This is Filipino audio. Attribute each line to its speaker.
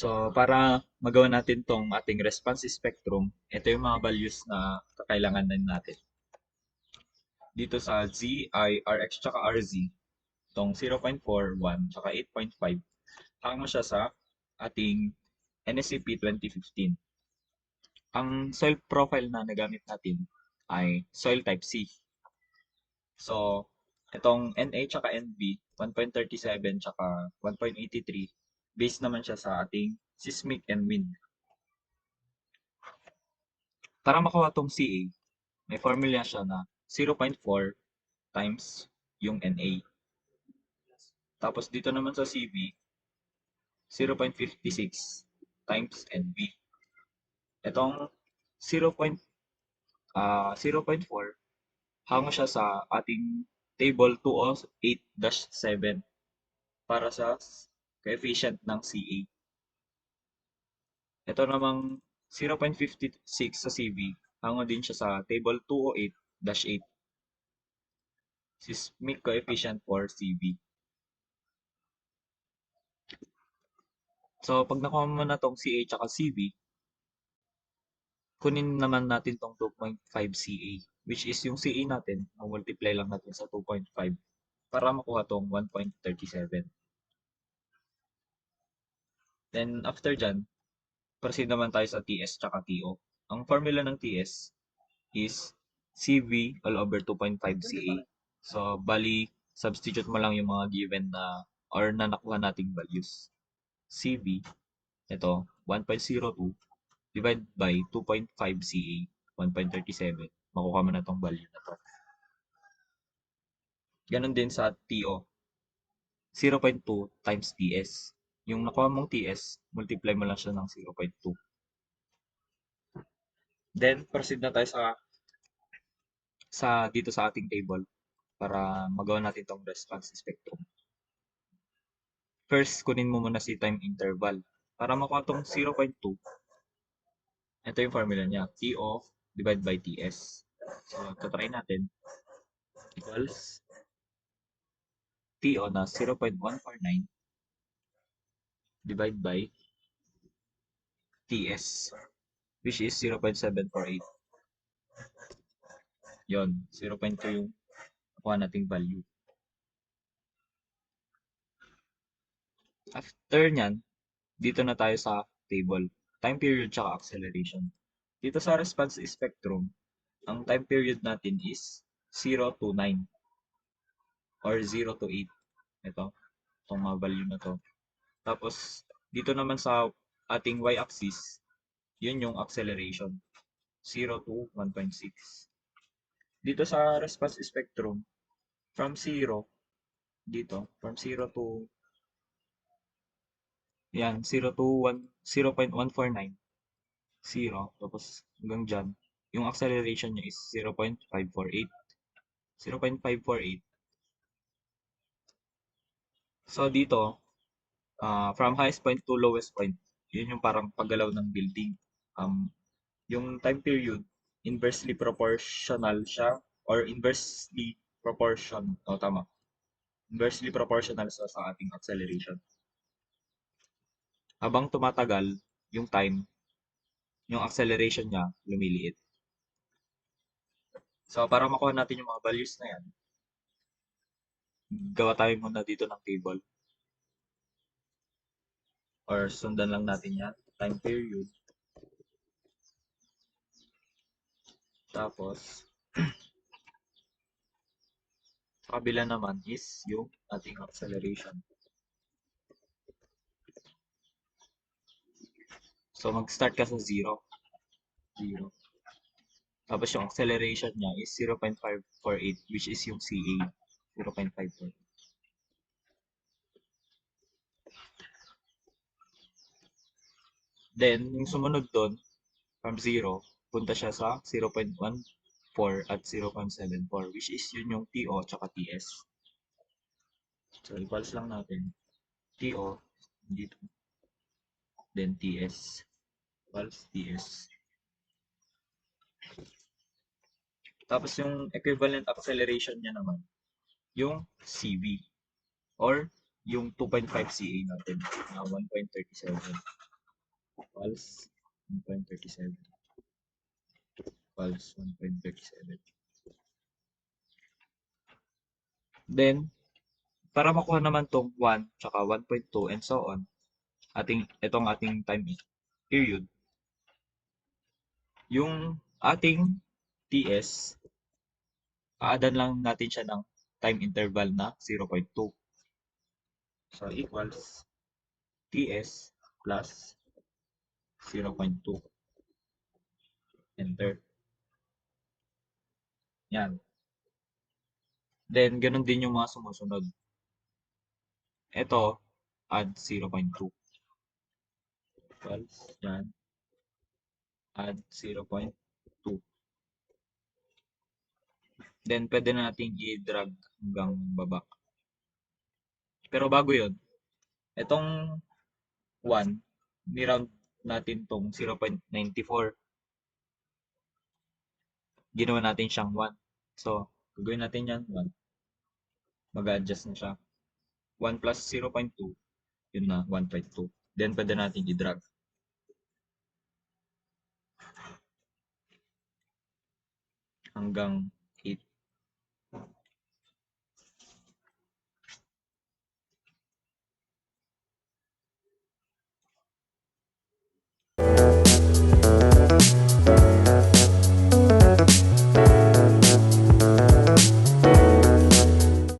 Speaker 1: So, para magawa natin tong ating response spectrum, ito yung mga values na kailangan natin. Dito sa Z, I, Rx, tsaka RZ, itong 0.4, 1, tsaka 8.5, hango siya sa ating NSCP 2015. Ang soil profile na nagamit natin ay soil type C. So, itong NA tsaka NB, 1.37 tsaka 1.83, based naman siya sa ating seismic and wind. Para makuha tong CA, may formula siya na 0.4 times yung NA. Tapos dito naman sa CV, 0.56 times NB. Itong 0.4 hango siya sa ating table 208-7 para sa coefficient ng CA. Ito namang 0.56 sa CV, hango din siya sa table 208-8, seismic coefficient for CV. So, pag nakuha mo na tong CA at CV, kunin naman natin tong 2.5 CA, which is yung CA natin, multiply lang natin sa 2.5 para makuha tong 1.37. Then, after dyan, proceed naman tayo sa TS tsaka TO. Ang formula ng TS is CV all over 2.5 CA. So, bali, substitute mo lang yung mga given na or na nakuha nating values. CV, ito, 1.02 divide by 2.5 CA, 1.37. Makuha mo na tong value na to. Ganon din sa TO, 0.2 times TS. Yung nakuha mong TS, multiply mo lang siya ng 0.2. Then, proceed na tayo sa dito sa ating table para magawa natin tong response spectrum. First, kunin mo muna si time interval. Para makuha tong 0.2, ito yung formula niya. TO divided by TS. So, try natin. Equals TO na 0.149 divided by TS, which is 0.748. Yon, 0.2 yung nakuha nating value. After nyan, dito na tayo sa table. Time period tsaka acceleration. Dito sa response spectrum, ang time period natin is 0 to 9 or 0 to 8. Ito, itong mga value na to. Tapos, dito naman sa ating y-axis, yun yung acceleration. 0 to 1.6. Dito sa response spectrum, from 0, dito, from 0 to, yan, 0 to 1, 0.149. 0, tapos hanggang dyan, yung acceleration niya is 0.548. 0.548. So dito, from highest point to lowest point, yun yung parang paggalaw ng building. Yung time period, inversely proportional siya or inversely proportion, tama. Inversely proportional sa ating acceleration. Habang tumatagal yung time, yung acceleration niya lumiliit. So para makuha natin yung mga values na yan, gawa tayo muna dito ng table. Or sundan lang natin yan. Time period. Tapos, sa kabila naman is yung ating acceleration. So, mag-start ka sa 0. 0. Tapos yung acceleration niya is 0.548, which is yung CA. 0.548. Then, yung sumunod doon, from 0, punta siya sa 0.14 at 0.74, which is yun yung TO tsaka TS. So, equals lang natin. TO, dito. Then TS. Equals TS. Tapos yung equivalent acceleration niya naman, yung CV or yung 2.5 CA natin na 1.37. equals 1.37 equals 1.37. Then, para makuha naman tong 1 tsaka 1.2 and so on, itong ating time period, yung ating TS, aadan lang natin siya ng time interval na 0.2. So, equals TS plus 0.2. Enter. Yan. Then, ganun din yung mga sumusunod. Ito, add 0.2. Equals, yan, add 0.2. Then, pwede na natin i-drag hanggang baba. Pero bago yun, itong 1, ni-round natin tong 0.94. Ginawa natin siyang 1. So, gagawin natin yan 1. Mag-adjust na siya. 1 plus 0.2, yun na, 1.2. Then, pwede natin i-drag. Hanggang